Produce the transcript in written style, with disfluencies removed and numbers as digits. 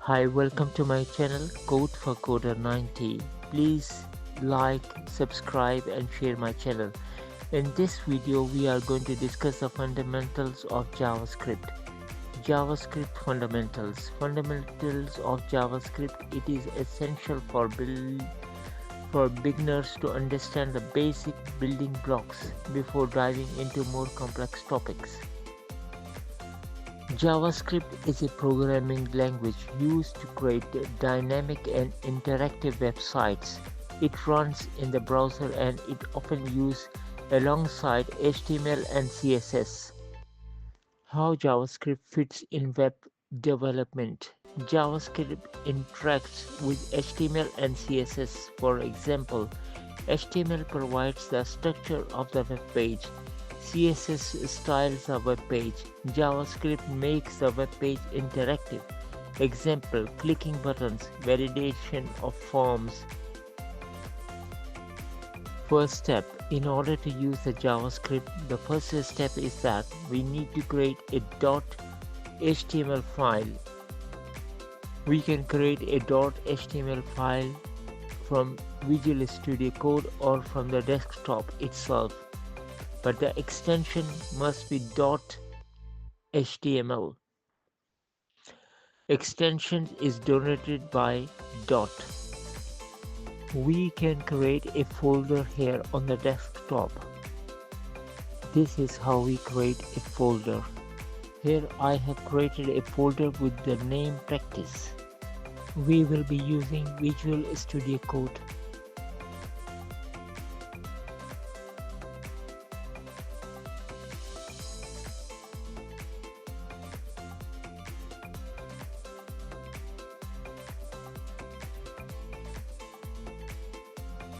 Hi, welcome to my channel Code for Coder 90. Please like, subscribe and share my channel. In this video we are going to discuss the fundamentals of JavaScript. JavaScript fundamentals. Fundamentals of JavaScript. It is essential for beginners to understand the basic building blocks before diving into more complex topics. JavaScript is a programming language used to create dynamic and interactive websites. It runs in the browser and it often used alongside HTML and CSS. How JavaScript fits in web development. JavaScript interacts with HTML and CSS. For example, HTML provides the structure of the web page. CSS styles a web page. JavaScript makes the web page interactive. Example, clicking buttons, validation of forms. First step, in order to use the JavaScript, the first step is that we need to create a .html file. We can create a .html file from Visual Studio Code or from the desktop itself, but the extension must be .html. Extension is denoted by dot. We can create a folder here on the desktop. This is how we create a folder. Here I have created a folder with the name practice. We will be using Visual Studio Code.